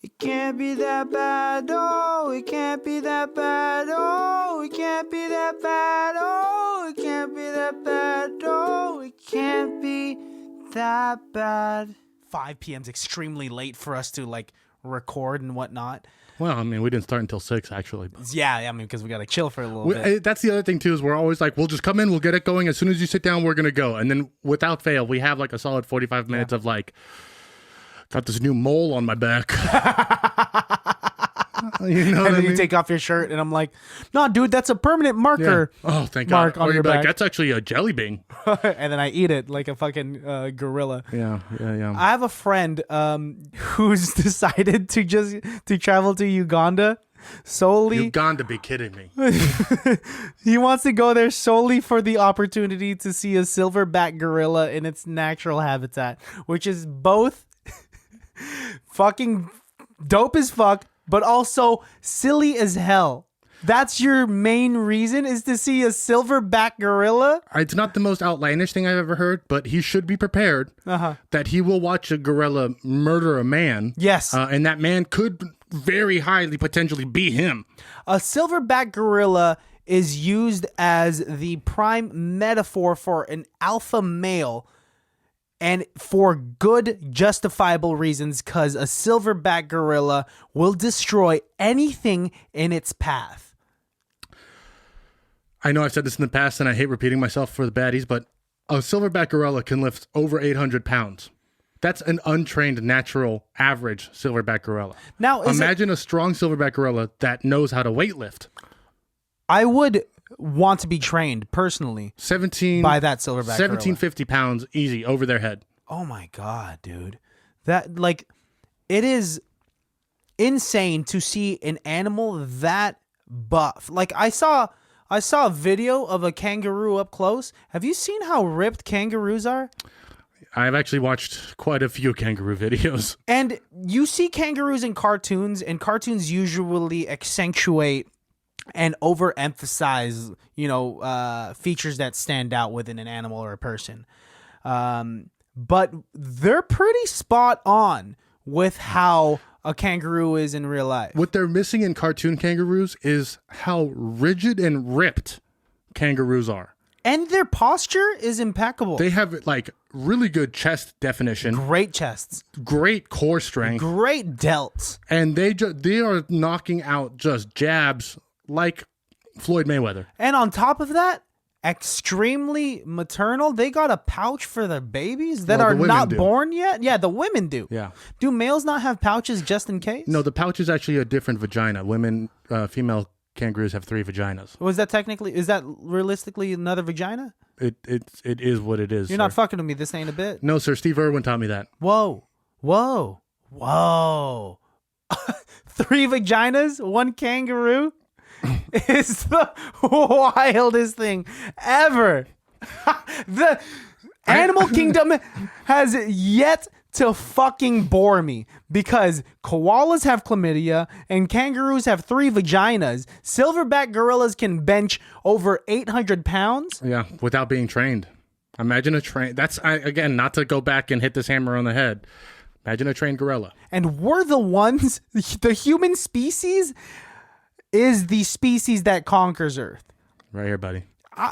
It can't be that bad, oh, it can't be that bad, oh, it can't be that bad, oh, it can't be that bad, oh, it can't be that bad. 5 p.m. is extremely late for us to like record and whatnot. Well, I mean, we didn't start until 6, actually. Yeah, I mean, because we got to chill for a little bit. That's the other thing, too, is we're always like, we'll just come in, we'll get it going. As soon as you sit down, we're going to go. And then without fail, we have like a solid 45 minutes of like, got this new mole on my back. You know and then you you take off your shirt, and I'm like, no, dude, that's a permanent marker. Yeah. Oh, thank mark God. on Or your you're like, back. that's actually a jelly bean. And then I eat it like a fucking gorilla. Yeah. I have a friend who's decided to travel to Uganda solely. You've got to be kidding me. He wants to go there solely for the opportunity to see a silverback gorilla in its natural habitat, which is both fucking dope as fuck, but also silly as hell. That's your main reason, is to see a silverback gorilla? It's not the most outlandish thing I've ever heard, but he should be prepared that he will watch a gorilla murder a man. Yes. And that man could very highly potentially be him. A silverback gorilla is used as the prime metaphor for an alpha male, and for good justifiable reasons, because a silverback gorilla will destroy anything in its path. I know I've said this in the past, and I hate repeating myself for the baddies, but a silverback gorilla can lift over 800 pounds. That's an untrained, natural, average silverback gorilla. Now, imagine a strong silverback gorilla that knows how to weightlift. I would want to be trained personally by that silverback 1750 pounds easy over their head. Oh my God, dude. That, like, it is insane to see an animal that buff. Like, I saw a video of a kangaroo up close. Have you seen how ripped kangaroos are? I've actually watched quite a few kangaroo videos. And you see kangaroos in cartoons, and cartoons usually accentuate and overemphasize, features that stand out within an animal or a person. But they're pretty spot on with how a kangaroo is in real life. What they're missing in cartoon kangaroos is how rigid and ripped kangaroos are. And their posture is impeccable. They have like really good chest definition. Great chests. Great core strength. Great delts. And they are knocking out just jabs like Floyd Mayweather. And on top of that, extremely maternal. They got a pouch for their babies that are not born yet. Yeah, the women do. Yeah. Do males not have pouches just in case? No, the pouch is actually a different vagina. Female kangaroos have 3 vaginas. Is that realistically another vagina? It is what it is. You're not fucking with me. This ain't a bit. No, sir. Steve Irwin taught me that. Whoa. 3 vaginas, 1 kangaroo is the wildest thing ever. The animal kingdom has yet to fucking bore me, because koalas have chlamydia and kangaroos have 3 vaginas. Silverback gorillas can bench over 800 pounds. Yeah, without being trained. Imagine a train. Again, not to go back and hit this hammer on the head. Imagine a trained gorilla. And we're the ones, the human species is the species that conquers Earth. Right here, buddy.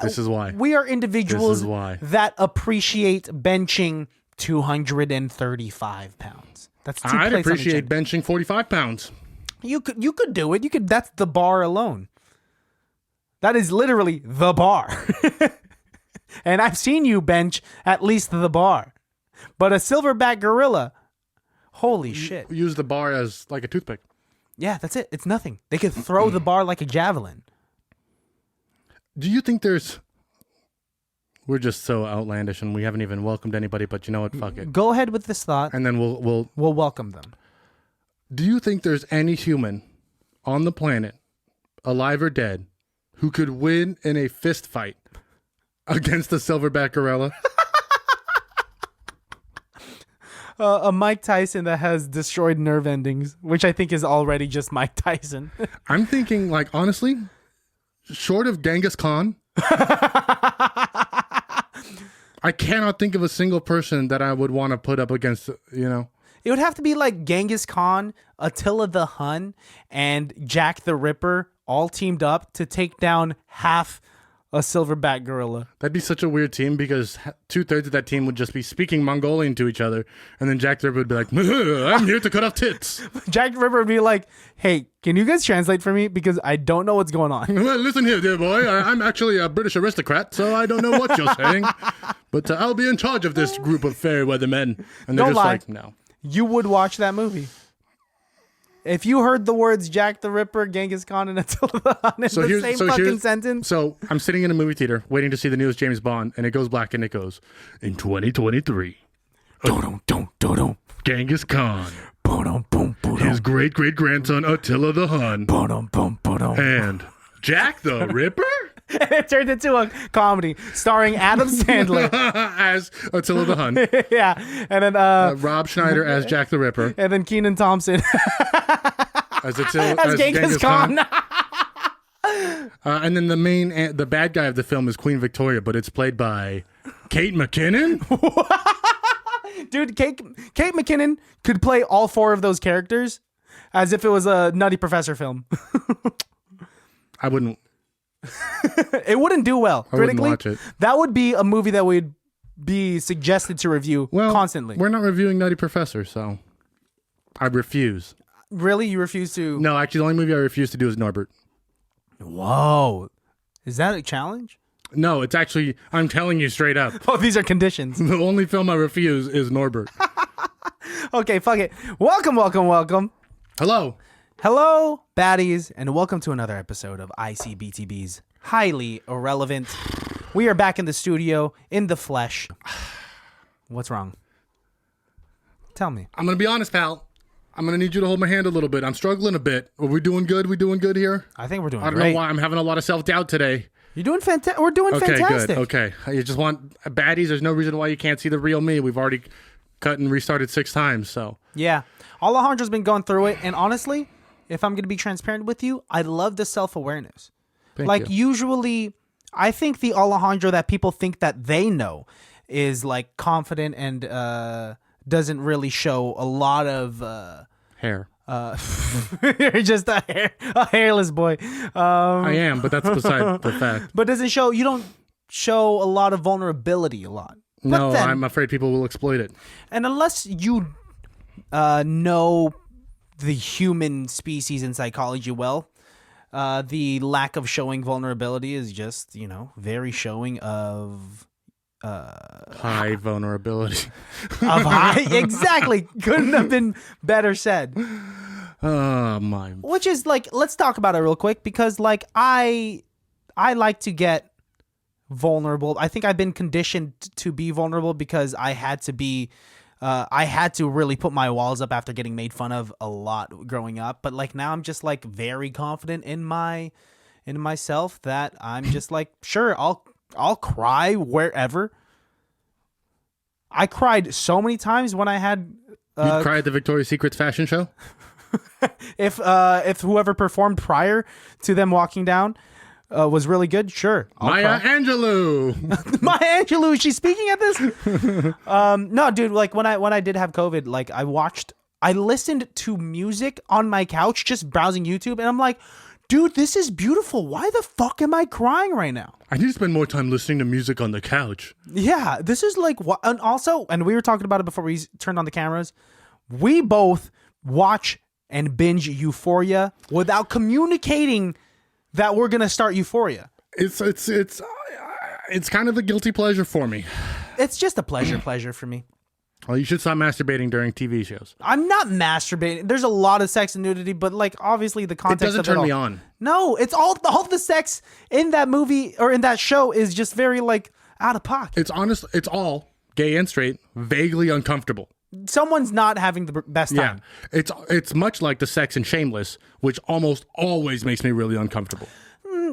This is why. We are individuals that appreciate benching 235 pounds. That's 2 I'd plates appreciate benching 45 pounds. You could do it. That's the bar alone. That is literally the bar. And I've seen you bench at least the bar. But a silverback gorilla, holy shit. Use the bar as like a toothpick. Yeah, that's it. It's nothing. They could throw the bar like a javelin. Do you think we're just so outlandish and we haven't even welcomed anybody, but you know what? Fuck it. Go ahead with this thought. And then we'll welcome them. Do you think there's any human on the planet, alive or dead, who could win in a fist fight against a silverback gorilla? A Mike Tyson that has destroyed nerve endings, which I think is already just Mike Tyson. I'm thinking, like, honestly, short of Genghis Khan, I cannot think of a single person that I would want to put up against, It would have to be like Genghis Khan, Attila the Hun, and Jack the Ripper all teamed up to take down half a silverback gorilla. That'd be such a weird team because 2/3 of that team would just be speaking Mongolian to each other, and then Jack the Ripper would be like, "I'm here to cut off tits." Jack the Ripper would be like, "Hey, can you guys translate for me because I don't know what's going on?" Well, listen here, dear boy. I'm actually a British aristocrat, so I don't know what you're saying, but I'll be in charge of this group of fair weather men. And they're Don't just lie. like, no. You would watch that movie. If you heard the words Jack the Ripper, Genghis Khan, and Attila the Hun in the same fucking sentence. So I'm sitting in a movie theater waiting to see the newest James Bond, and it goes black and it goes, in 2023, Genghis Khan, his great-great-grandson Attila the Hun, and Jack the Ripper? And it turned into a comedy starring Adam Sandler as Attila the Hun. Yeah, and then Rob Schneider as Jack the Ripper. and then Kenan Thompson As Genghis Khan. And then the bad guy of the film is Queen Victoria, but it's played by Kate McKinnon. Dude, Kate McKinnon could play all four of those characters as if it was a Nutty Professor film. I wouldn't. It wouldn't do well. I wouldn't Critically, watch it. that would be a movie that would be suggested to review constantly. We're not reviewing Nutty Professor, so I refuse. Really? You refuse to? No, actually, the only movie I refuse to do is Norbert. Whoa. Is that a challenge? No, it's actually, I'm telling you straight up. Oh, these are conditions. The only film I refuse is Norbert. Okay, fuck it. Welcome. Hello. Hello, baddies, and welcome to another episode of ICBTB's Highly Irrelevant. We are back in the studio, in the flesh. What's wrong? Tell me. I'm going to be honest, pal. I'm going to need you to hold my hand a little bit. I'm struggling a bit. Are we doing good? We doing good here? I think we're doing I don't great. know why. I'm having a lot of self-doubt today. You're doing fantastic. We're doing fantastic. Good. Okay. You just want baddies. There's no reason why you can't see the real me. We've already cut and restarted 6 times, so. Yeah. Alejandro's been going through it, and honestly, if I'm going to be transparent with you, I love the self-awareness. Thank you. Usually, I think the Alejandro that people think that they know is like confident and doesn't really show a lot of Hair. you're just a hairless boy. I am, but that's beside the fact. But you don't show a lot of vulnerability a lot. No, But then, I'm afraid people will exploit it. and unless you know the human species and psychology well, the lack of showing vulnerability is just, very showing of High vulnerability. exactly. Couldn't have been better said. Oh, my. Which is like, let's talk about it real quick because like I like to get vulnerable. I think I've been conditioned to be vulnerable because I had to be. I had to really put my walls up after getting made fun of a lot growing up. But like now I'm just like very confident in myself that I'm just like, sure, I'll cry wherever. I cried so many times when I had You cried at the Victoria's Secret fashion show? if whoever performed prior to them walking down was really good, sure. Maya Angelou. Maya Angelou, is she speaking at this? No, dude, like when I did have COVID, like I listened to music on my couch just browsing YouTube, and I'm like, dude, this is beautiful. Why the fuck am I crying right now? I need to spend more time listening to music on the couch. Yeah, this is like what, and also, and we were talking about it before we turned on the cameras. We both watch and binge Euphoria without communicating that we're gonna start Euphoria. It's kind of a guilty pleasure for me. It's just a pleasure for me. Well, you should stop masturbating during TV shows. I'm not masturbating. There's a lot of sex and nudity, but like obviously the It context doesn't of turn it all. me on. No, it's all the sex in that movie or in that show is just very like out of pocket. It's honest. It's all gay and straight, vaguely uncomfortable. Someone's not having the best Yeah, time. it's much like the sex in Shameless, which almost always makes me really uncomfortable.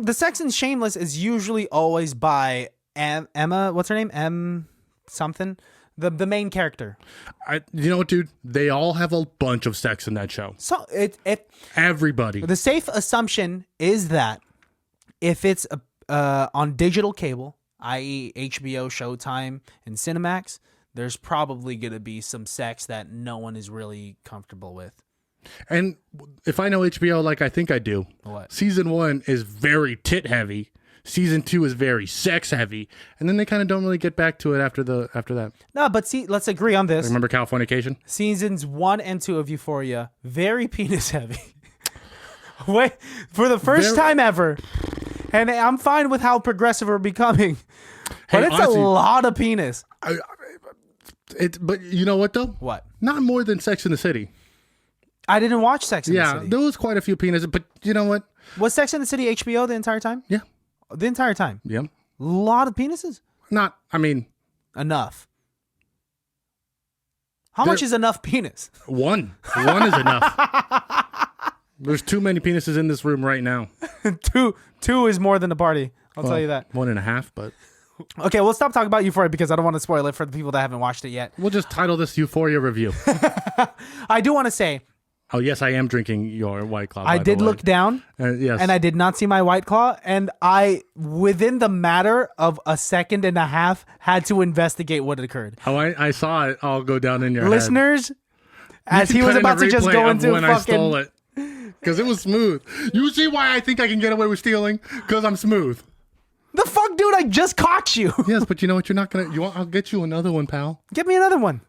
The sex in Shameless is usually always by Emma. What's her name? M something. The main character. You know what, dude? They all have a bunch of sex in that show. So Everybody. the safe assumption is that if it's on digital cable, i.e. HBO, Showtime, and Cinemax, there's probably going to be some sex that no one is really comfortable with. And if I know HBO like I think I do, What? Season 1 is very tit heavy. Season 2 is very sex heavy, and then they kind of don't really get back to it after that. No, but see, let's agree on this. Remember Californication? Seasons 1 and 2 of Euphoria, very penis heavy. Wait, for the first time ever. And I'm fine with how progressive we're becoming. But it's honestly, a lot of penis. But you know what, though? What? Not more than Sex in the City. I didn't watch Sex in the City. Yeah, there was quite a few penises, but you know what? Was Sex in the City HBO the entire time? Yeah. The entire time? Yeah. A lot of penises? Enough. How much is enough penis? One is enough. There's too many penises in this room right now. Two is more than a party. I'll tell you that. 1.5, but... Okay, we'll stop talking about Euphoria because I don't want to spoil it for the people that haven't watched it yet. We'll just title this Euphoria review. I do want to say... Oh, yes, I am drinking your White Claw. I did look down, yes. and I did not see my White Claw, and I, within the matter of a second and a half, had to investigate what occurred. Oh, I saw it all go down in your Listeners, head. As he was about to just go into when fucking... I stole it. Because it was smooth. You see why I think I can get away with stealing? Because I'm smooth. The fuck, dude, I just caught you. Yes, but you know what? You're not going to... I'll get you another one, pal. Get me another one.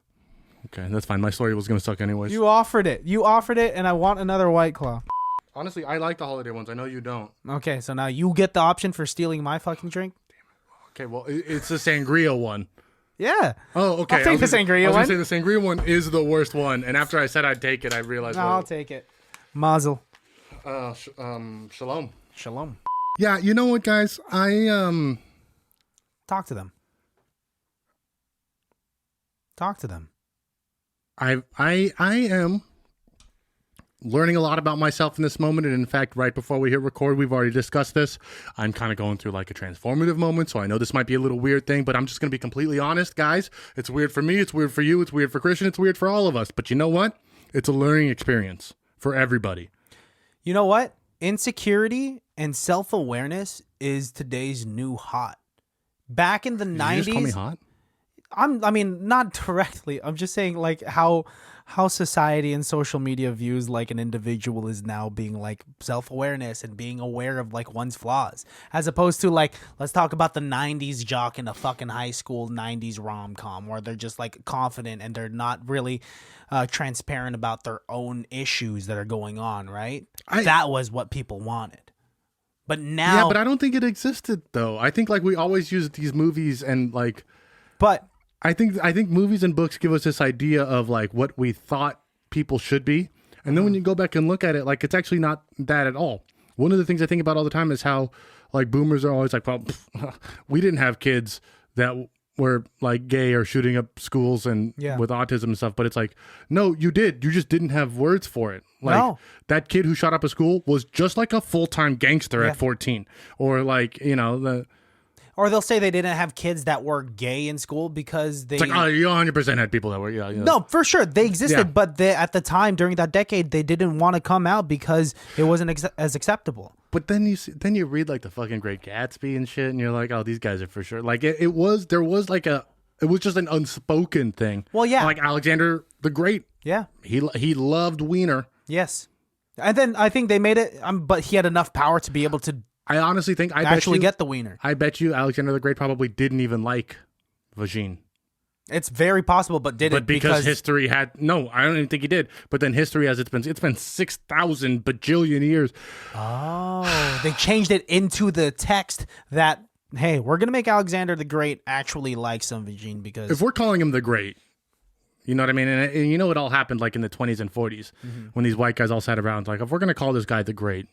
Okay, that's fine. My story was going to suck anyways. You offered it, and I want another White Claw. Honestly, I like the holiday ones. I know you don't. Okay, so now you get the option for stealing my fucking drink? Okay, well, it's the sangria one. Yeah. Oh, okay. I'll take the sangria one. I was going to say the sangria one is the worst one, and after I said I'd take it, I realized... No, I'll take it. Mazel. Shalom. Shalom. Yeah, you know what, guys? Talk to them. Talk to them. I am learning a lot about myself in this moment, and in fact, right before we hit record, we've already discussed this. I'm kind of going through like a transformative moment, so I know this might be a little weird thing, but I'm just going to be completely honest, guys. It's weird for me, it's weird for you, it's weird for Christian, it's weird for all of us, but you know what? It's a learning experience for everybody. You know what? Insecurity and self-awareness is today's new hot. Back in the 90s... Did you just call me hot? I mean, not directly. I'm just saying like how society and social media views like an individual is now being like self-awareness and being aware of like one's flaws, as opposed to like, let's talk about the 90s jock in a fucking high school 90s rom-com where they're just like confident and they're not really transparent about their own issues that are going on, right? That was what people wanted. But now... Yeah, but I don't think it existed though. I think like we always use these movies and like... But... I think movies and books give us this idea of like what we thought people should be. And then when you go back and look at it, like it's actually not that at all. One of the things I think about all the time is how like boomers are always like, well, we didn't have kids that were like gay or shooting up schools and with autism and stuff. But it's like, no, you did. You just didn't have words for it. Like that kid who shot up a school was just like a full-time gangster at 14. Or like, you know, Or they'll say they didn't have kids that were gay in school because they... It's like, oh, you 100% had people that were... Yeah. No, for sure. They existed, but at the time, during that decade, they didn't want to come out because it wasn't as acceptable. But then you read like the fucking Great Gatsby and shit, and you're like, oh, these guys are for sure. Like, it was just an unspoken thing. Well, yeah. Like Alexander the Great. Yeah. He loved wiener. Yes. And then I think they made it, but he had enough power to be able to... I honestly think get the wiener. I bet you Alexander the Great probably didn't even like vagine. It's very possible, but didn't because history had no. I don't even think he did. But then history, as it's been 6,000 bajillion years. Oh, they changed it into the text that hey, we're gonna make Alexander the Great actually like some vagine because if we're calling him the Great. You know what I mean? And you know it all happened like in the 20s and 40s when these white guys all sat around like, if we're going to call this guy the Great.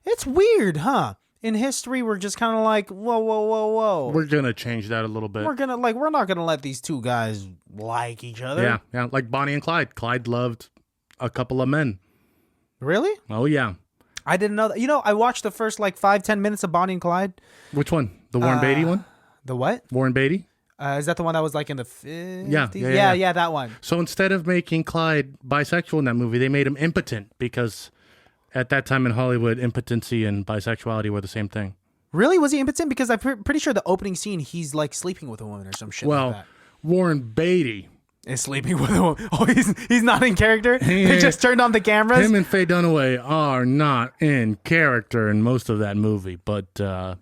It's weird, huh? In history, we're just kind of like, whoa. We're going to change that a little bit. We're not going to let these two guys like each other. Yeah. Like Bonnie and Clyde. Clyde loved a couple of men. Really? Oh, yeah. I didn't know that. You know, I watched the first like 5-10 minutes of Bonnie and Clyde. Which one? The Warren Beatty one? The what? Warren Beatty? Is that the one that was like in the 50s? Yeah, that one. So instead of making Clyde bisexual in that movie, they made him impotent because at that time in Hollywood, impotency and bisexuality were the same thing. Really? Was he impotent? Because I'm pretty sure the opening scene, he's like sleeping with a woman or some shit like that. Warren Beatty Is sleeping with a woman. Oh, he's not in character? They just turned on the cameras? Him and Faye Dunaway are not in character in most of that movie, but that's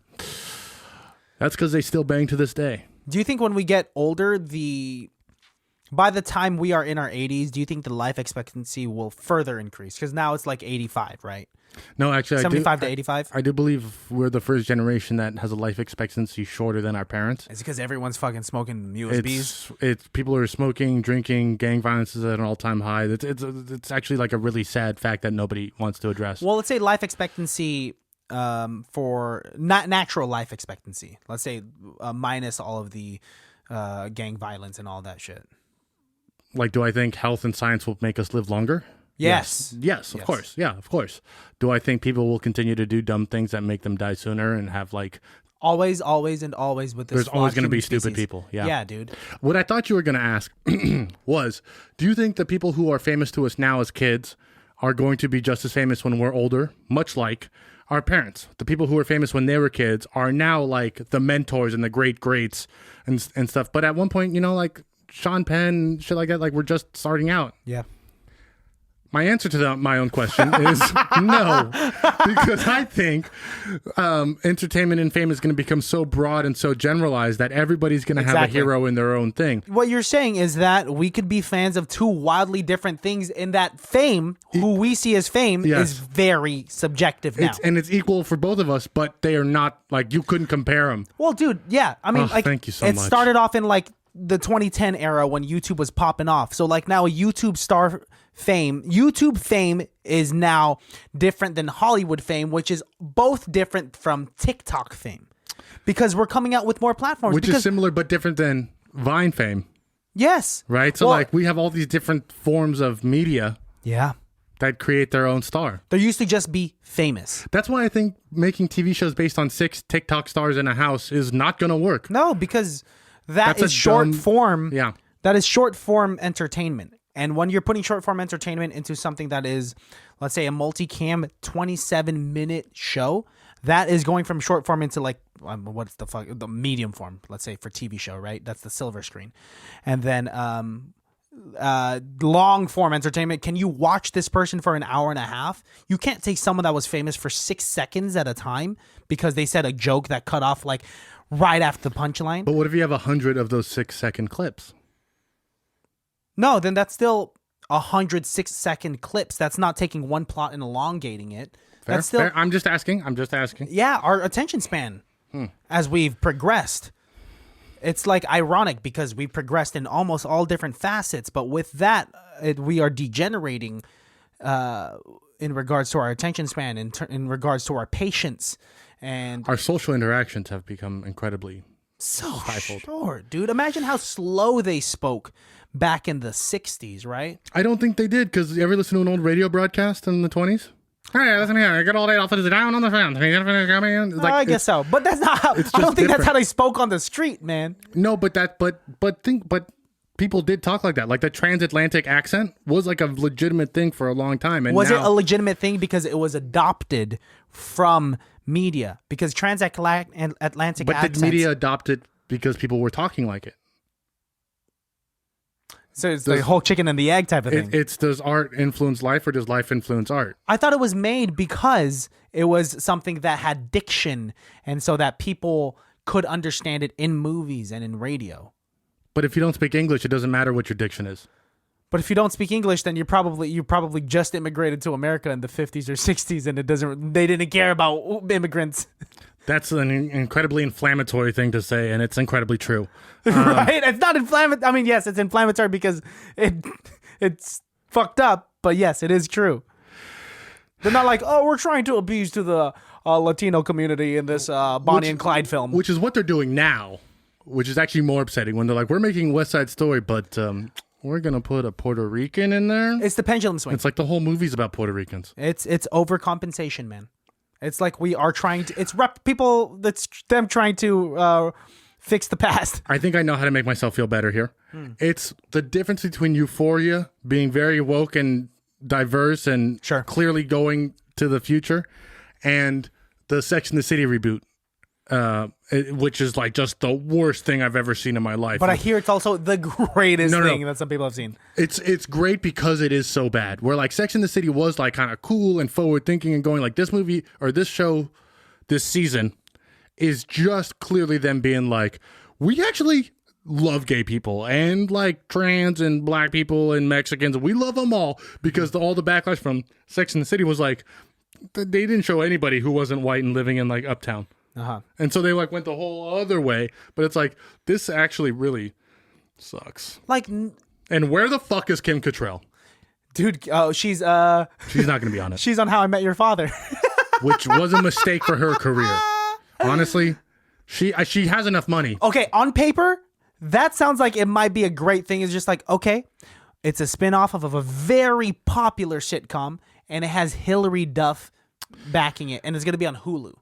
because they still bang to this day. Do you think when we get older, by the time we are in our 80s, do you think the life expectancy will further increase? Because now it's like 85, right? No, actually, 75 to 85? I do believe we're the first generation that has a life expectancy shorter than our parents. Is it because everyone's fucking smoking USBs? It's people are smoking, drinking, gang violence is at an all-time high. It's actually like a really sad fact that nobody wants to address. Well, let's say life expectancy for not natural life expectancy. Let's say minus all of the gang violence and all that shit. Like, do I think health and science will make us live longer? Yes, of course. Yeah, of course. Do I think people will continue to do dumb things that make them die sooner and have like... Always, and always with this. There's always going to be species. stupid people. Yeah, dude. What I thought you were going to ask was, do you think the people who are famous to us now as kids are going to be just as famous when we're older? Much like our parents. The people who were famous when they were kids are now like the mentors and the greats and stuff. But at one point, you know, like Sean Penn, shit like that, like we're just starting out. Yeah. My answer to my own question is no, because I think entertainment and fame is going to become so broad and so generalized that everybody's going to have a hero in their own thing. What you're saying is that we could be fans of two wildly different things, and that fame, who we see as fame, is very subjective now. It's equal for both of us, but they are not, like, you couldn't compare them. Well, dude, yeah. I mean, like, thank you so much. It started off in, like, the 2010 era when YouTube was popping off. So, like, now a YouTube fame is now different than Hollywood fame, which is both different from TikTok fame, because we're coming out with more platforms. Which is similar but different than Vine fame. Yes. Right? So, like, we have all these different forms of media. Yeah. That create their own star. There used to just be famous. That's why I think making TV shows based on 6 TikTok stars in a house is not going to work. No, because that's is short form. Yeah. That is short form entertainment. And when you're putting short form entertainment into something that is, let's say, a multicam 27-minute show, that is going from short form into like, what's the medium form, let's say, for TV show, right? That's the silver screen. And then long form entertainment. Can you watch this person for an hour and a half? You can't take someone that was famous for 6 seconds at a time because they said a joke that cut off like right after the punchline. But what if you have 100 of those 6-second clips? No, then that's still 100 6-second clips. That's not taking one plot and elongating it. Fair, that's still. fair. I'm just asking. Yeah, our attention span as we've progressed. It's like ironic because we progressed in almost all different facets, but with that, we are degenerating in regards to our attention span, in regards to our patience, and our social interactions have become incredibly stifled. Short, dude. Imagine how slow they spoke back in the 60s, right? I don't think they did, because you ever listen to an old radio broadcast in the 20s? Hey, listen here. Good old Adolf is down on the phone. Like, I guess so, but that's not how. I don't think that's how they spoke on the street, man. No, but people did talk like that. Like the transatlantic accent was like a legitimate thing for a long time. And was it a legitimate thing because it was adopted from media? Because transatlantic accents. But did media adopt it because people were talking like it? So it's the whole chicken and the egg type of thing. Does art influence life or does life influence art? I thought it was made because it was something that had diction, and so that people could understand it in movies and in radio. But if you don't speak English, it doesn't matter what your diction is. But if you don't speak English, then you probably just immigrated to America in the 50s or 60s, and they didn't care about immigrants. That's an incredibly inflammatory thing to say, and it's incredibly true. Right? It's not inflammatory. I mean, yes, it's inflammatory because it's fucked up, but yes, it is true. They're not like, oh, we're trying to appease to the Latino community in this Bonnie and Clyde film. Which is what they're doing now, which is actually more upsetting when they're like, we're making West Side Story, but we're going to put a Puerto Rican in there. It's the pendulum swing. It's like the whole movie's about Puerto Ricans. It's overcompensation, man. It's like we are trying to, it's people, that's them trying to fix the past. I think I know how to make myself feel better here. It's the difference between Euphoria being very woke and diverse and clearly going to the future, and the Sex and the City reboot. which is like just the worst thing I've ever seen in my life. But I hear it's also the greatest thing that some people have seen. It's great because it is so bad. Where like Sex and the City was like kind of cool and forward thinking and going like this movie or this show this season is just clearly them being like, we actually love gay people and like trans and black people and Mexicans. We love them all because all the backlash from Sex and the City was like, they didn't show anybody who wasn't white and living in like uptown. And so they like went the whole other way, but it's like, this actually really sucks. Like, and where the fuck is Kim Cattrall? Dude, she's not going to be on it. She's on How I Met Your Father. Which was a mistake for her career. Honestly, she has enough money. Okay, on paper, that sounds like it might be a great thing. It's just like, okay, it's a spinoff of a very popular sitcom, and it has Hilary Duff backing it, and it's going to be on Hulu.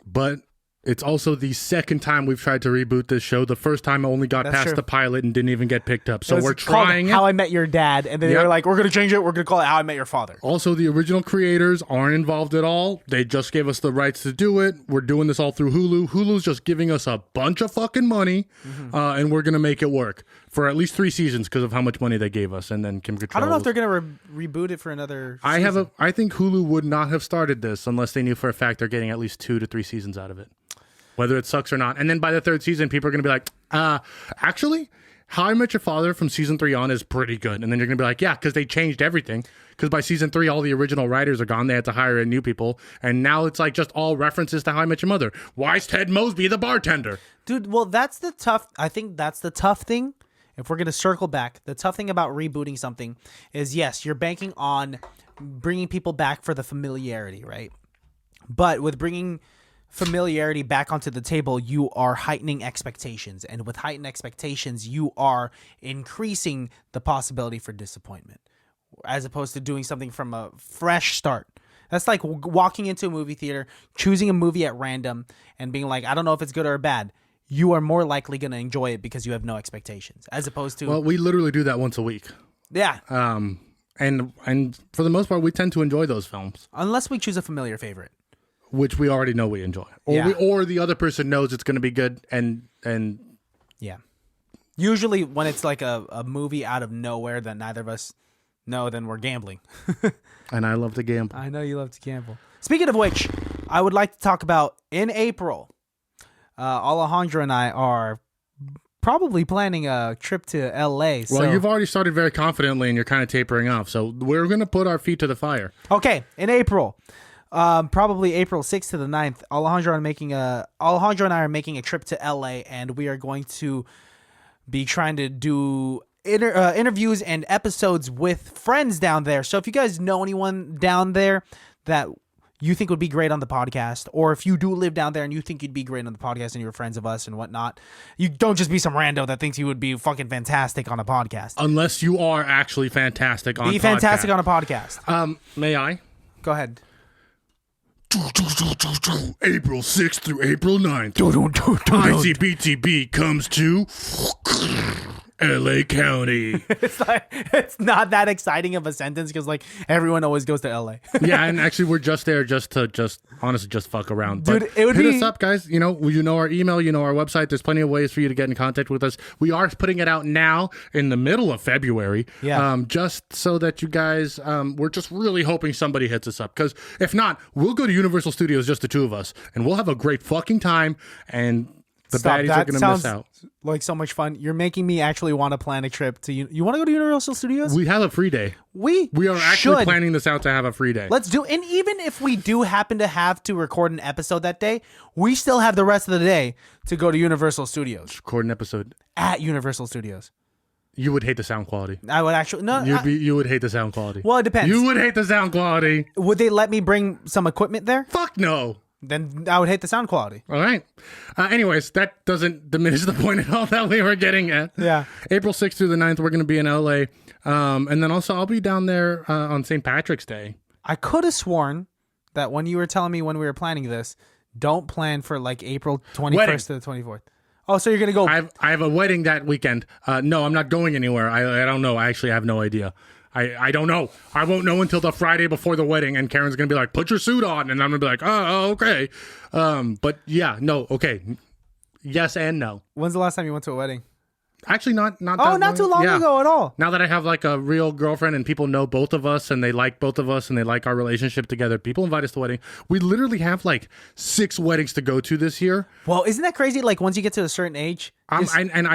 But it's also the second time we've tried to reboot this show. The first time I only got past the pilot and didn't even get picked up. So we're trying it. How I Met Your Dad. And then they were like, we're going to change it. We're going to call it How I Met Your Father. Also, the original creators aren't involved at all. They just gave us the rights to do it. We're doing this all through Hulu. Hulu's just giving us a bunch of fucking money. And we're going to make it work for at least 3 seasons because of how much money they gave us. And then Kim Cattrall. I don't know if they're going to reboot it for another season. I think Hulu would not have started this unless they knew for a fact they're getting at least 2 to 3 seasons out of it. Whether it sucks or not. And then by the 3rd season, people are going to be like, actually, How I Met Your Father from season 3 on is pretty good. And then you're going to be like, yeah, because they changed everything. Because by season 3, all the original writers are gone. They had to hire in new people. And now it's like just all references to How I Met Your Mother. Why is Ted Mosby the bartender? Dude, well, I think that's the tough thing. If we're going to circle back, the tough thing about rebooting something is, yes, you're banking on bringing people back for the familiarity, right? But with bringing familiarity back onto the table, you are heightening expectations, and with heightened expectations, you are increasing the possibility for disappointment, as opposed to doing something from a fresh start. That's like walking into a movie theater, choosing a movie at random, and being like, I don't know if it's good or bad. You are more likely going to enjoy it because you have no expectations, as opposed to... Well, we literally do that once a week. Yeah. And for the most part, we tend to enjoy those films. Unless we choose a familiar favorite. Which we already know we enjoy. Or the other person knows it's going to be good and yeah. Usually when it's like a movie out of nowhere that neither of us know, then we're gambling. And I love to gamble. I know you love to gamble. Speaking of which, I would like to talk about in April, Alejandro and I are probably planning a trip to LA. Well, you've already started very confidently and you're kind of tapering off. So we're going to put our feet to the fire. Okay, in April. Probably April 6th to the 9th, Alejandro and I are making a trip to LA, and we are going to be trying to do interviews and episodes with friends down there. So if you guys know anyone down there that you think would be great on the podcast, or if you do live down there and you think you'd be great on the podcast and you're friends of us and whatnot, you don't just be some rando that thinks you would be fucking fantastic on a podcast. Unless you are actually fantastic on a podcast. Be fantastic on a podcast. May I? Go ahead. April 6th through April 9th. ICBTB comes to LA County. It's not that exciting of a sentence because like everyone always goes to LA. Yeah, and actually we're just there just to honestly just fuck around. Dude, but it would hit us up, guys. You know our email, our website. There's plenty of ways for you to get in contact with us. We are putting it out now in the middle of February. Yeah. Just so that you guys, we're just really hoping somebody hits us up. Because if not, we'll go to Universal Studios, just the two of us, and we'll have a great fucking time. And the baddies are going to miss out. Like so much fun. You're making me actually want to plan a trip to you want to go to Universal Studios? We have a free day. We are actually planning this out to have a free day. Let's do. And even if we do happen to have to record an episode that day, we still have the rest of the day to go to Universal Studios. Record an episode at Universal Studios. You would hate the sound quality. I would actually You would hate the sound quality. Well, it depends. You would hate the sound quality. Would they let me bring some equipment there? Fuck no. Then I would hate the sound quality. All right. Anyways, that doesn't diminish the point at all that we were getting at. Yeah. April 6th through the 9th, we're going to be in LA. And then also I'll be down there on St. Patrick's Day. I could have sworn that when you were telling me when we were planning this, don't plan for like April 21st to the 24th. Oh, so you're gonna go? I have a wedding that weekend. No, I'm not going anywhere. I don't know. I actually have no idea. I don't know. I won't know until the Friday before the wedding, and Karen's gonna be like, "Put your suit on," and I'm gonna be like, "Oh, okay." But yeah, no, okay, yes and no. When's the last time you went to a wedding? Actually, not. Oh, not too long ago at all. Now that I have like a real girlfriend and people know both of us and they like both of us and they like our relationship together, people invite us to wedding. We literally have like 6 weddings to go to this year. Well, isn't that crazy? Like once you get to a certain age, I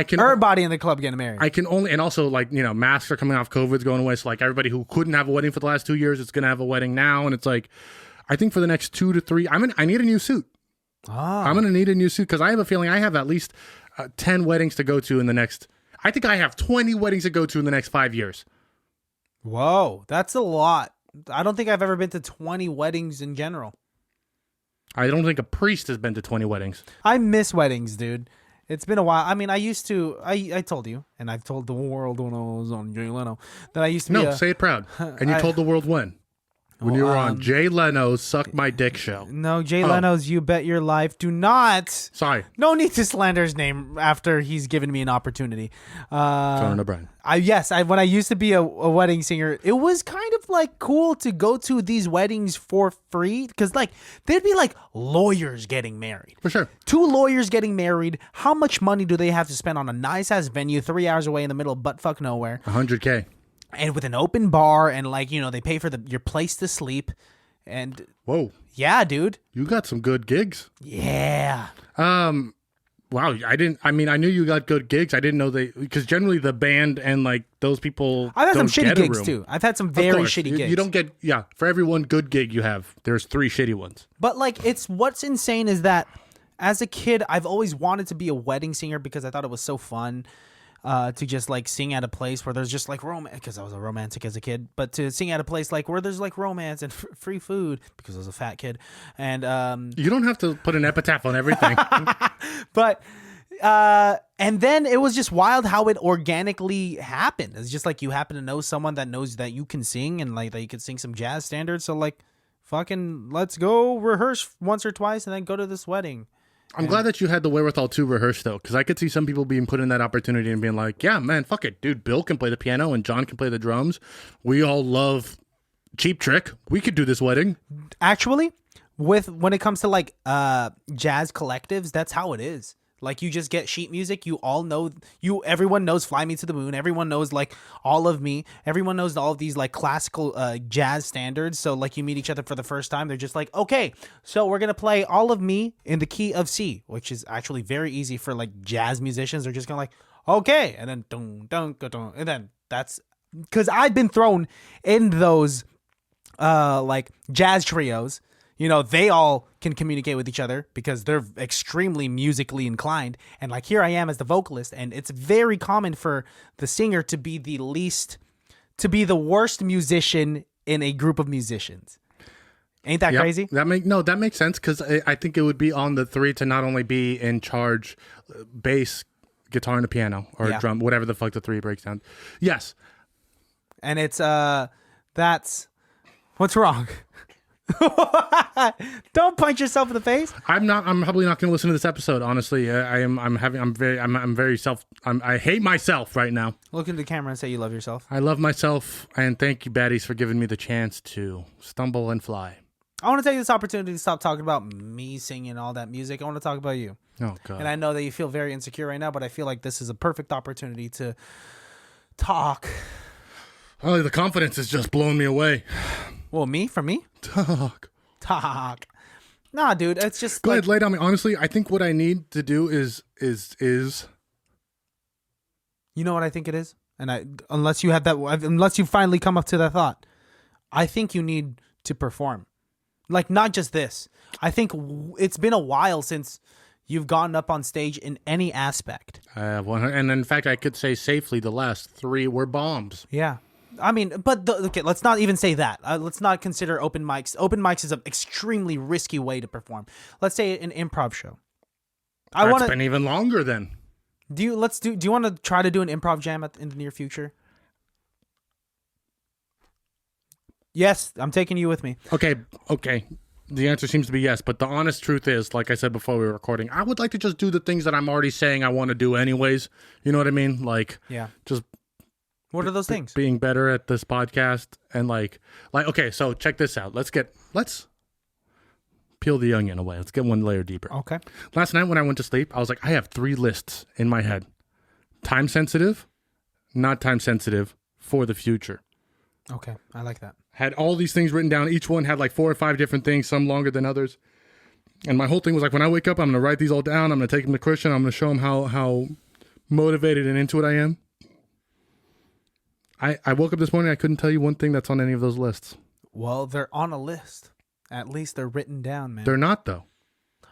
can everybody in the club getting married. I can only, and also like, you know, masks are coming off, COVID's going away. So like everybody who couldn't have a wedding for the last 2 years, it's going to have a wedding now. And it's like, I think for the next 2 to 3, I need a new suit. I'm going to need a new suit because I have a feeling I have at least 10 weddings to go to in the next, I think I have 20 weddings to go to in the next 5 years. Whoa, that's a lot. I don't think I've ever been to 20 weddings in general. I don't think a priest has been to 20 weddings. I miss weddings, dude. It's been a while. I mean, I used to, I told you, and I've told the world when I was on Jay Leno, that I used to be No, say it proud. And you told the world when? When you were on Jay Leno's Suck My Dick show. No, Jay Leno's You Bet Your Life. Do not. Sorry. No need to slander his name after he's given me an opportunity. Conan O'Brien. When I used to be a wedding singer, it was kind of like cool to go to these weddings for free because like there'd be like lawyers getting married. For sure. 2 lawyers getting married. How much money do they have to spend on a nice ass venue 3 hours away in the middle of buttfuck nowhere? $100K. And with an open bar and like, you know, they pay for your place to sleep. And whoa. Yeah, dude. You got some good gigs. Yeah. Wow, I knew you got good gigs. I didn't know because generally the band and like those people. I've had some don't shitty get a gigs room. too. I've had some very shitty gigs. You don't get, for every one good gig you have, there's 3 shitty ones. But like, what's insane is that as a kid, I've always wanted to be a wedding singer because I thought it was so fun. To just like sing at a place where there's just like romance, because I was a romantic as a kid, but to sing at a place like where there's like romance and free food because I was a fat kid. And you don't have to put an epitaph on everything. But and then it was just wild how it organically happened. It's just like you happen to know someone that knows that you can sing and like that you could sing some jazz standards. So like, fucking let's go rehearse once or twice and then go to this wedding. I'm glad that you had the wherewithal to rehearse, though, because I could see some people being put in that opportunity and being like, yeah, man, fuck it. Dude, Bill can play the piano and John can play the drums. We all love Cheap Trick. We could do this wedding. Actually, when it comes to like jazz collectives, that's how it is. Like you just get sheet music. You all know everyone knows Fly Me to the Moon. Everyone knows like All of Me. Everyone knows all of these like classical jazz standards. So like you meet each other for the first time. They're just like, okay, so we're going to play All of Me in the key of C, which is actually very easy for like jazz musicians. They're just going to like, okay. And then dun, dun, dun, dun, and then that's because I've been thrown in those like jazz trios. You know, they all can communicate with each other because they're extremely musically inclined. And like here I am as the vocalist, and it's very common for the singer to be the worst musician in a group of musicians. Ain't that crazy? That makes sense because I think it would be on the 3 to not only be in charge bass, guitar, and a piano or drum, whatever the fuck the 3 breaks down. Yes. And it's that's what's wrong. Don't punch yourself in the face. I'm probably not going to listen to this episode. Honestly, I hate myself right now. Look into the camera and say you love yourself. I love myself, and thank you, baddies, for giving me the chance to stumble and fly. I want to take this opportunity to stop talking about me singing all that music. I want to talk about you. Oh God! And I know that you feel very insecure right now, but I feel like this is a perfect opportunity to talk. Oh, the confidence is just blowing me away. Well, me? From me? Talk. Nah, dude, it's just Go ahead, lay it on me. Honestly, I think what I need to do is you know what I think it is? And unless you finally come up to that thought, I think you need to perform. Like, not just this. I think it's been a while since you've gotten up on stage in any aspect. And in fact, I could say safely the last 3 were bombs. Yeah. I mean, but okay, let's not even say that. Let's not consider open mics. Open mics is an extremely risky way to perform. Let's say an improv show. That's been even longer then. Do you want to try to do an improv jam in the near future? Yes, I'm taking you with me. Okay. the answer seems to be yes. But the honest truth is, like I said before we were recording, I would like to just do the things that I'm already saying I want to do anyways. You know what I mean? Like, Yeah. just What are those things? being better at this podcast and like, okay, so check this out. Let's peel the onion away. Let's get one layer deeper. Okay. Last night when I went to sleep, I was like, I have 3 lists in my head. Time sensitive, not time sensitive, for the future. Okay. I like that. Had all these things written down. Each one had like 4 or 5 different things, some longer than others. And my whole thing was like, when I wake up, I'm going to write these all down. I'm going to take them to Christian. I'm going to show him how motivated and into it I am. I woke up this morning. I couldn't tell you one thing that's on any of those lists. Well, they're on a list. At least they're written down, man. They're not though.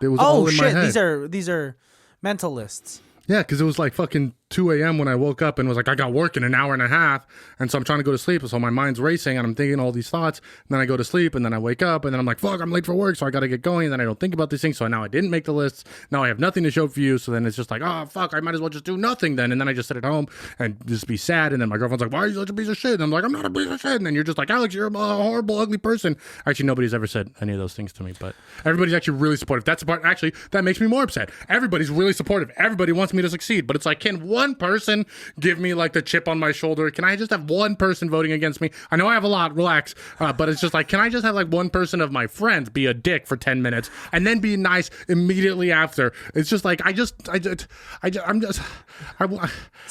It was all in my head. These are mental lists. Yeah, because it was like fucking 2 a.m. when I woke up and was like, I got work in an hour and a half. And so I'm trying to go to sleep. So my mind's racing and I'm thinking all these thoughts. And then I go to sleep and then I wake up and then I'm like, fuck, I'm late for work. So I got to get going. And then I don't think about these things. So now I didn't make the lists. Now I have nothing to show for you. So then it's just like, oh, fuck, I might as well just do nothing then. And then I just sit at home and just be sad. And then my girlfriend's like, why are you such a piece of shit? And I'm like, I'm not a piece of shit. And then you're just like, Alex, you're a horrible, ugly person. Actually, nobody's ever said any of those things to me. But everybody's actually really supportive. That's the part, actually, that makes me more upset. Everybody's really supportive. Everybody wants me to succeed. But it's like, can one person give me like the chip on my shoulder? Can I just have one person voting against me? I know I have a lot, relax. But it's just like, can I just have like one person of my friends be a dick for 10 minutes and then be nice immediately after? It's just like, it's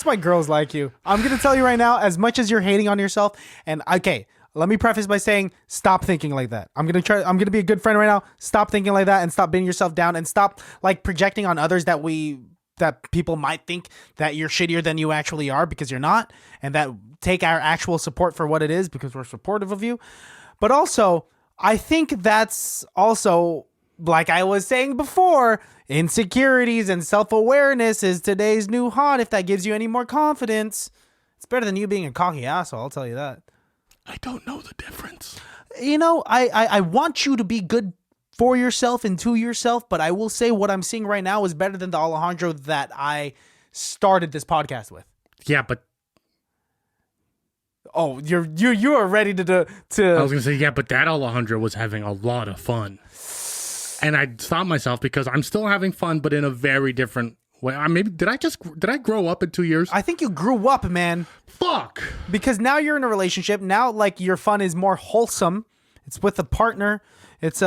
why girls like you. I'm going to tell you right now, as much as you're hating on yourself, and okay, let me preface by saying, stop thinking like that. I'm going to be a good friend right now. Stop thinking like that and stop beating yourself down and stop like projecting on others that people might think that you're shittier than you actually are, because you're not, and that take our actual support for what it is, because we're supportive of you. But also, I think that's also, like I was saying before, insecurities and self-awareness is today's new hot. If that gives you any more confidence, it's better than you being a cocky asshole, I'll tell you that. I don't know the difference. You know, I want you to be good for yourself and to yourself, but I will say what I'm seeing right now is better than the Alejandro that I started this podcast with. Yeah, but you are ready to I was gonna say, yeah, but that Alejandro was having a lot of fun, and I stopped myself because I'm still having fun, but in a very different way. Did I grow up in 2 years? I think you grew up, man. Fuck. Because now you're in a relationship. Now, like, your fun is more wholesome. It's with a partner. It's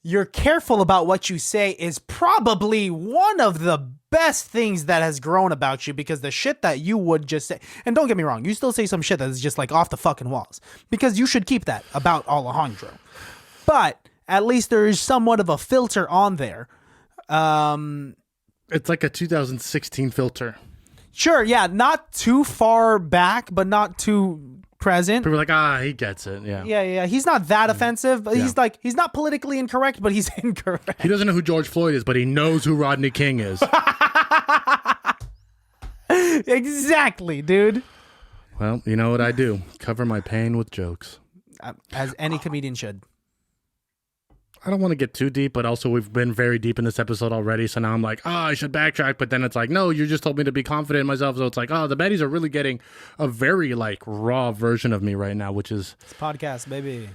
you're careful about what you say is probably one of the best things that has grown about you, because the shit that you would just say, and don't get me wrong, you still say some shit that is just like off the fucking walls, because you should keep that about Alejandro. But at least there is somewhat of a filter on there. It's like a 2016 filter. Sure, yeah, not too far back, but not too present. People are like, he gets it. Yeah. Yeah. He's not that offensive, but he's not politically incorrect, but he's incorrect. He doesn't know who George Floyd is, but he knows who Rodney King is. Exactly, dude. Well, you know what I do? Cover my pain with jokes. As any comedian should. I don't want to get too deep, but also we've been very deep in this episode already. So now I'm like, I should backtrack. But then it's like, no, you just told me to be confident in myself. So it's like, the baddies are really getting a very like raw version of me right now, which is... It's podcast, baby.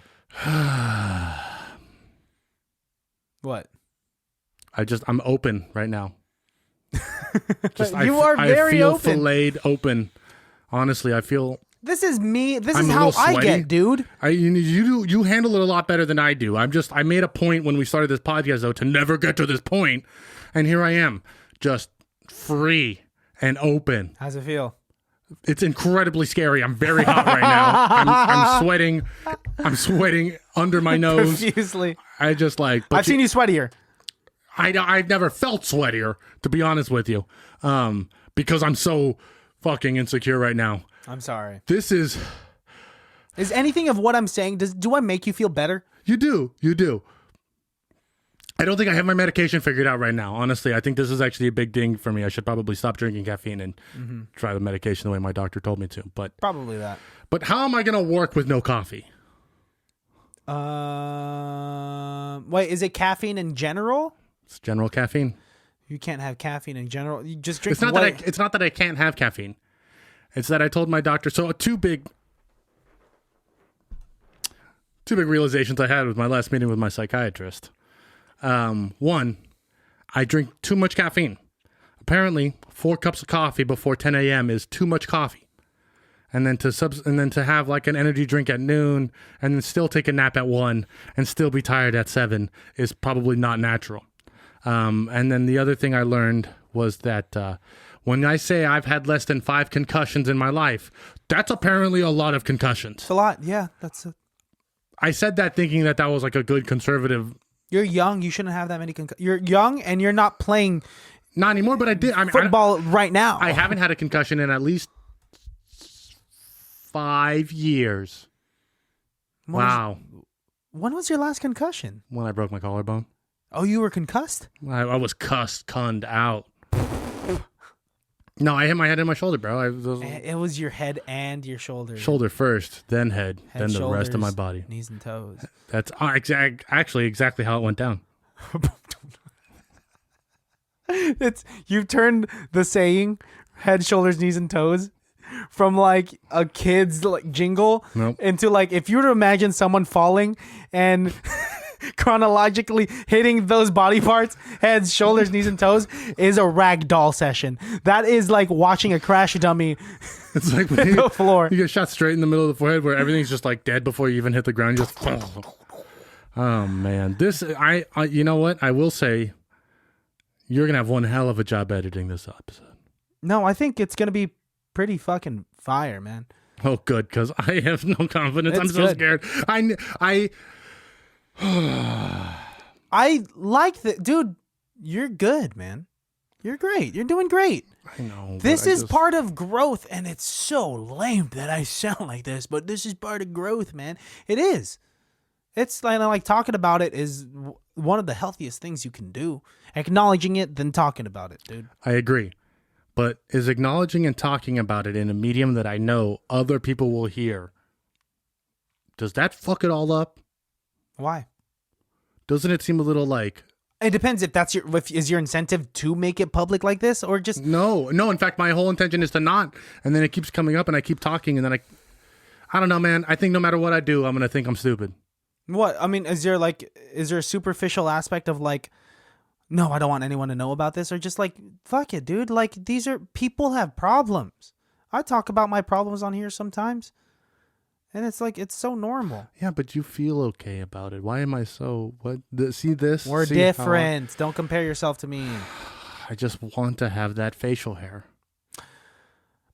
What? I'm open right now. You are very open. I feel filleted open. Honestly, I feel... This is me. This is how I get, dude. You handle it a lot better than I do. I made a point when we started this podcast, though, to never get to this point, and here I am, just free and open. How's it feel? It's incredibly scary. I'm very hot right now. I'm sweating. I'm sweating under my nose. Profusely. I've seen you sweatier. I've never felt sweatier, to be honest with you, because I'm so fucking insecure right now. I'm sorry. This is anything of what I'm saying, do I make you feel better? You do. I don't think I have my medication figured out right now. Honestly, I think this is actually a big thing for me. I should probably stop drinking caffeine and try the medication the way my doctor told me to. But probably that. But how am I going to work with no coffee? Wait, is it caffeine in general? It's general caffeine. You can't have caffeine in general. You just drink. It's not that I can't have caffeine. It's that I told my doctor. So two big Two big realizations I had with my last meeting with my psychiatrist. One, I drink too much caffeine. Apparently, 4 cups of coffee before 10 a.m. is too much coffee. And then to have like an energy drink at noon and then still take a nap at 1 and still be tired at 7 is probably not natural. And then the other thing I learned was that when I say I've had less than 5 concussions in my life, that's apparently a lot of concussions. It's a lot. Yeah, I said that thinking that was like a good conservative. You're young. You shouldn't have that many concussions. You're young and you're not playing Not anymore, but I did. I mean, football right now. I haven't had a concussion in at least 5 years. Wow. When was your last concussion? When I broke my collarbone. Oh, you were concussed? I was cunned out. No, I hit my head in my shoulder, bro. It was your head and your shoulder. Shoulder first, then head, then the rest of my body. Knees and toes. That's actually exactly how it went down. You've turned the saying head, shoulders, knees, and toes from like a kid's like jingle into like if you were to imagine someone falling and chronologically hitting those body parts, heads, shoulders, knees, and toes, is a ragdoll session. That is like watching a crash dummy. It's like hit the floor. You get shot straight in the middle of the forehead where everything's just like dead before you even hit the ground. You just oh man, I you know what I will say. You're going to have one hell of a job editing this episode. No, I think it's going to be pretty fucking fire, man. Oh, good, because I have no confidence. I'm so scared. I like that. Dude, you're good, man. You're great. You're doing great. I know. This is part of growth, and it's so lame that I sound like this, but this is part of growth, man. It is. It's like talking about it is one of the healthiest things you can do. Acknowledging it, then talking about it, dude. I agree. But is acknowledging and talking about it in a medium that I know other people will hear, does that fuck it all up? Why? Doesn't it seem a little like... It depends if is your incentive to make it public like this or just... No. In fact, my whole intention is to not. And then it keeps coming up and I keep talking and then I don't know, man. I think no matter what I do, I'm going to think I'm stupid. What? I mean, is there a superficial aspect of like, no, I don't want anyone to know about this, or just like, fuck it, dude. Like, people have problems. I talk about my problems on here sometimes, and it's like, it's so normal. Yeah, but you feel okay about it. Why am I so, see this? We're different. Don't compare yourself to me. I just want to have that facial hair.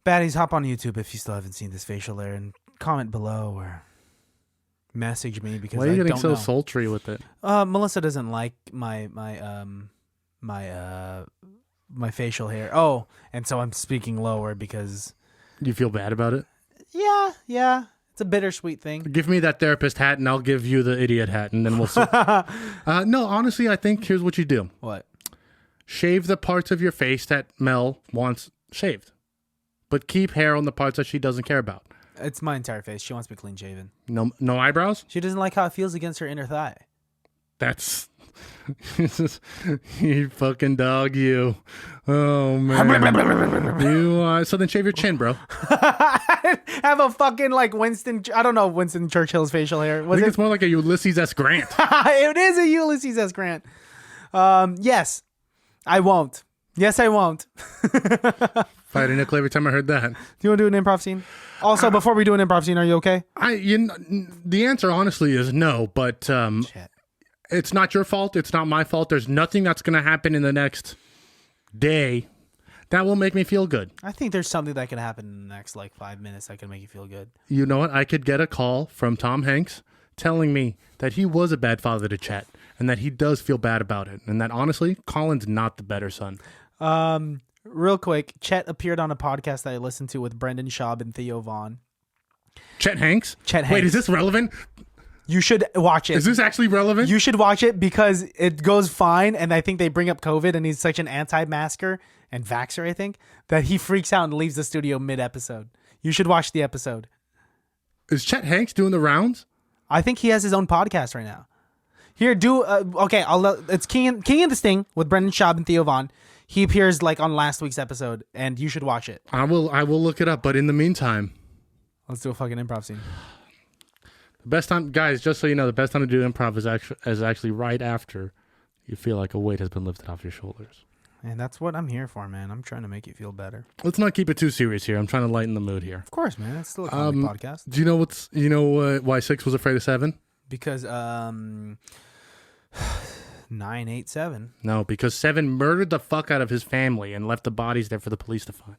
Baddies, hop on YouTube if you still haven't seen this facial hair and comment below or message me because why are you getting so sultry with it? Melissa doesn't like my facial hair. Oh, and so I'm speaking lower because you feel bad about it. Yeah, it's a bittersweet thing. Give me that therapist hat, and I'll give you the idiot hat, and then we'll see. No, honestly, I think here's what you do. What? Shave the parts of your face that Mel wants shaved, but keep hair on the parts that she doesn't care about. It's my entire face. She wants me clean shaven. No eyebrows? She doesn't like how it feels against her inner thigh. That's... you fucking dog, you. Oh, man. So then shave your chin, bro. Have a fucking like Winston... I don't know Winston Churchill's facial hair. I think it's more like a Ulysses S. Grant. It is a Ulysses S. Grant. Yes. I won't. Yes, I won't. Fighting nickel every time I heard that. Do you want to do an improv scene? Also, before we do an improv scene, are you okay? The answer, honestly, is no, but it's not your fault. It's not my fault. There's nothing that's going to happen in the next day that will make me feel good. I think there's something that can happen in the next, 5 minutes that can make you feel good. You know what? I could get a call from Tom Hanks telling me that he was a bad father to Chet and that he does feel bad about it. And that, honestly, Colin's not the better son. Real quick, Chet appeared on a podcast that I listened to with Brendan Schaub and Theo Vaughn. Chet Hanks? Chet Hanks. Wait, is this relevant? You should watch it. Is this actually relevant? You should watch it because it goes fine, and I think they bring up COVID, and he's such an anti-masker and vaxxer, I think, that he freaks out and leaves the studio mid-episode. You should watch the episode. Is Chet Hanks doing the rounds? I think he has his own podcast right now. Here, okay, it's King and the Sting with Brendan Schaub and Theo Vaughn. He appears on last week's episode, and you should watch it. I will look it up, but in the meantime, let's do a fucking improv scene. The best time, guys, just so you know, the best time to do improv is actually right after you feel like a weight has been lifted off your shoulders. And that's what I'm here for, man. I'm trying to make you feel better. Let's not keep it too serious here. I'm trying to lighten the mood here. Of course, man. It's still a comedy podcast. Do you know why 6 was afraid of 7? Because 987. No, because 7 murdered the fuck out of his family and left the bodies there for the police to find.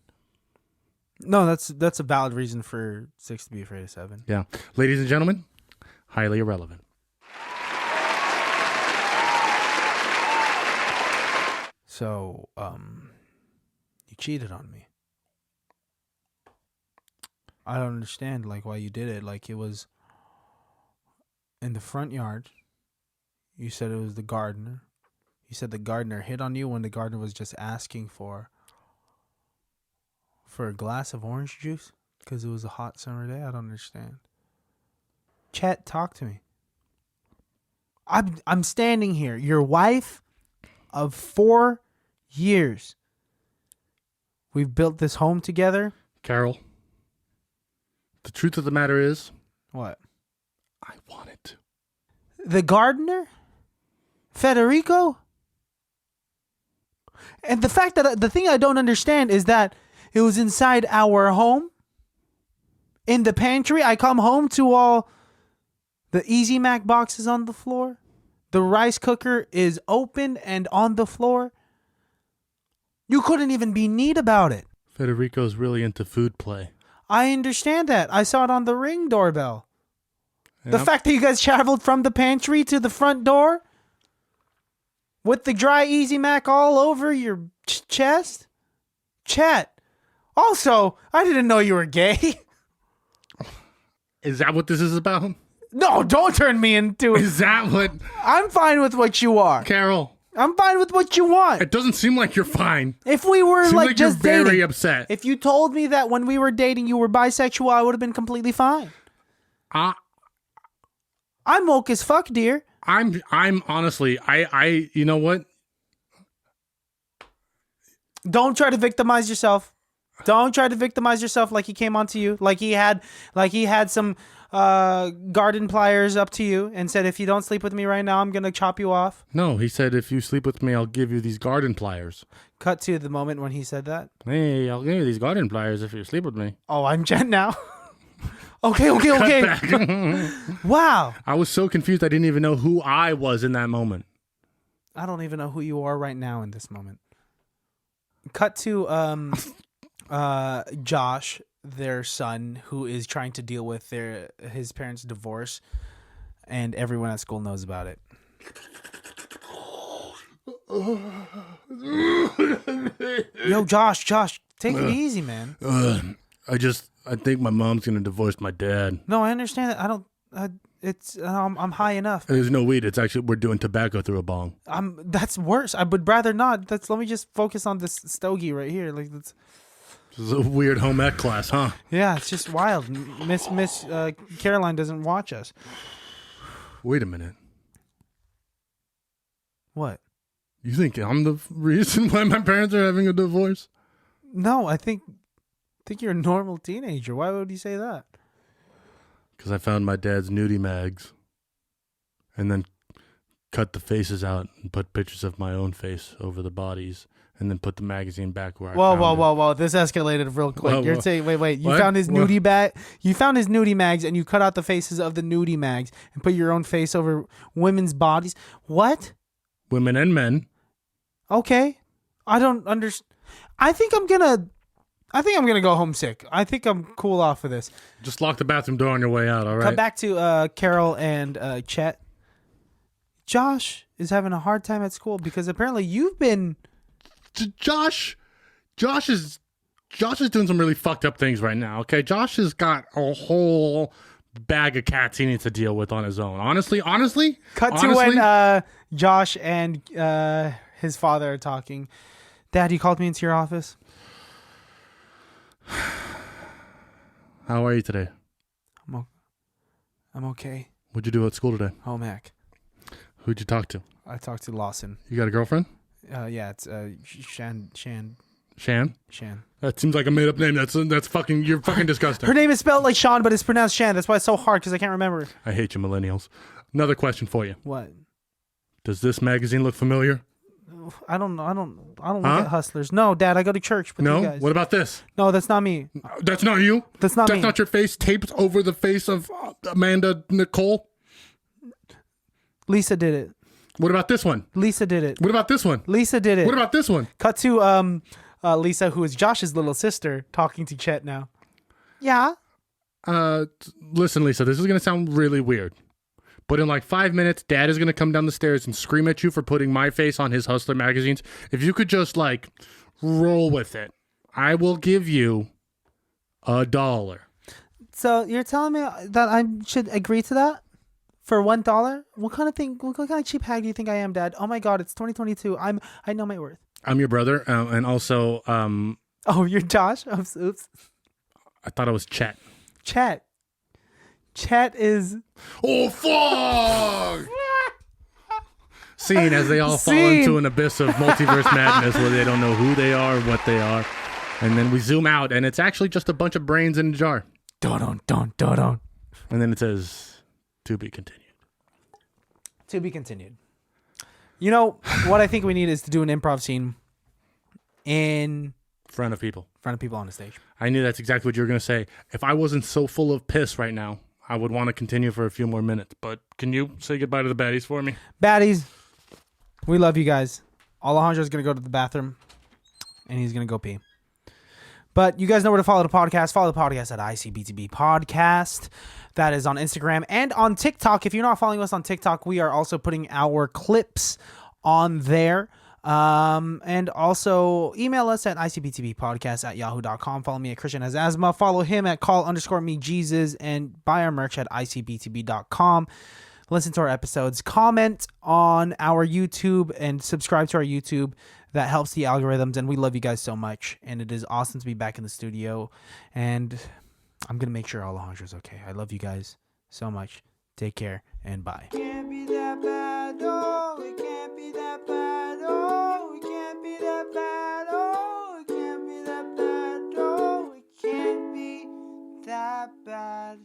No, that's a valid reason for 6 to be afraid of 7. Yeah. Ladies and gentlemen, highly irrelevant. So, you cheated on me. I don't understand, like, why you did it. Like, it was in the front yard. You said it was the gardener. You said the gardener hit on you when the gardener was just asking for a glass of orange juice because it was a hot summer day. I don't understand. Chet, talk to me. I'm standing here, your wife of 4 years. We've built this home together. Carol, the truth of the matter is, What? I wanted to. The gardener? Federico? And the fact that the thing I don't understand is that it was inside our home, in the pantry. I come home to all the Easy Mac boxes on the floor. The rice cooker is open and on the floor. You couldn't even be neat about it. Federico's really into food play. I understand that. I saw it on the Ring doorbell. And The fact that you guys traveled from the pantry to the front door with the dry Easy Mac all over your chest? Chet. Also, I didn't know you were gay. Is that what this is about? No, don't turn me into it. Is that what... I'm fine with what you are. Carol, I'm fine with what you want. it doesn't seem like you're fine. If we were Seems like like just you're very dating, upset. if you told me that when we were dating you were bisexual, I would have been completely fine. I'm woke as fuck, dear. I'm honestly, I you know what? Don't try to victimize yourself. Don't try to victimize yourself like he came onto you, like he had some garden pliers up to you and said, if you don't sleep with me right now, I'm gonna chop you off. No, he said, if you sleep with me, I'll give you these garden pliers. Cut to the moment when he said that. Hey, I'll give you these garden pliers if you sleep with me. Oh, I'm Jen now. Okay. Wow. I was so confused I didn't even know who I was in that moment. I don't even know who you are right now in this moment. Cut to Josh, their son, who is trying to deal with his parents' divorce, and everyone at school knows about it. Yo, Josh, take it easy, man. I think my mom's gonna divorce my dad. No, I understand that. I'm high enough. There's no weed. It's actually, we're doing tobacco through a bong. That's worse. I would rather not. Let me just focus on this stogie right here. Like that's. This is a weird home ec class, huh? Yeah, it's just wild. Miss Caroline doesn't watch us. Wait a minute. What? You think I'm the reason why my parents are having a divorce? No, I think you're a normal teenager. Why would you say that? Because I found my dad's nudie mags and then cut the faces out and put pictures of my own face over the bodies and then put the magazine back where I found it. Whoa. This escalated real quick. Whoa. You're saying, wait. You What? found his What? nudie bag. You found his nudie mags and you cut out the faces of the nudie mags and put your own face over women's bodies. What? Women and men. Okay. I don't understand. I think I'm gonna go homesick. I think I'm cool off of this. Just lock the bathroom door on your way out, all right? Come back to Carol and Chet. Josh is having a hard time at school because apparently you've been... Josh is doing some really fucked up things right now, okay? Josh has got a whole bag of cats he needs to deal with on his own. Honestly. Cut to when Josh and his father are talking. Dad, you called me into your office. How are you today? I'm okay. What'd you do at school today? Home ec. Who'd you talk to? I talked to Lawson. You got a girlfriend? Yeah, it's Shan. Shan? Shan. That seems like a made up name. That's fucking, you're fucking disgusting. Her name is spelled like Sean, but it's pronounced Shan. That's why it's so hard because I can't remember. I hate you millennials. Another question for you. What? Does this magazine look familiar? I don't know. I don't look at Hustlers. No, Dad, I go to church with you No? guys. What about this? No, that's not me. That's not you? That's not me. That's not your face taped over the face of Amanda Nicole? Lisa did it. What about this one? Lisa did it. What about this one? Lisa did it. What about this one? Cut to Lisa, who is Josh's little sister, talking to Chet now. Yeah. Listen, Lisa, this is going to sound really weird. But in like 5 minutes, Dad is going to come down the stairs and scream at you for putting my face on his Hustler magazines. If you could just like roll with it, I will give you $1. So you're telling me that I should agree to that for $1? What kind of cheap hag do you think I am, Dad? Oh my God, it's 2022. I know my worth. I'm your brother, and also Oh, you're Josh? Oops. I thought it was Chet. Chet. Chet is... Oh, fuck! Scene as they all fall into an abyss of multiverse madness where they don't know who they are, what they are. And then we zoom out, and it's actually just a bunch of brains in a jar. Dun, dun, dun, dun. And then it says, to be continued. To be continued. You know, what I think we need is to do an improv scene in Front of people. On the stage. I knew that's exactly what you were going to say. If I wasn't so full of piss right now, I would want to continue for a few more minutes. But can you say goodbye to the baddies for me? Baddies, we love you guys. Alejandro's going to go to the bathroom, and he's going to go pee. But you guys know where to follow the podcast. Follow the podcast at ICBTB Podcast. That is on Instagram and on TikTok. If you're not following us on TikTok, we are also putting our clips on there. And also email us at icbtbpodcast@yahoo.com. Follow me at Christian Has Asthma. Follow him at call_me_Jesus and buy our merch at icbtb.com. Listen to our episodes, comment on our YouTube and subscribe to our YouTube. That helps the algorithms, and we love you guys so much. And it is awesome to be back in the studio. And I'm going to make sure Alejandro's okay. I love you guys so much. Take care and bye. Can't be that bad, oh, it can't be that bad, oh, it can't be that bad, oh, it can't be that bad, oh, it can't be that bad.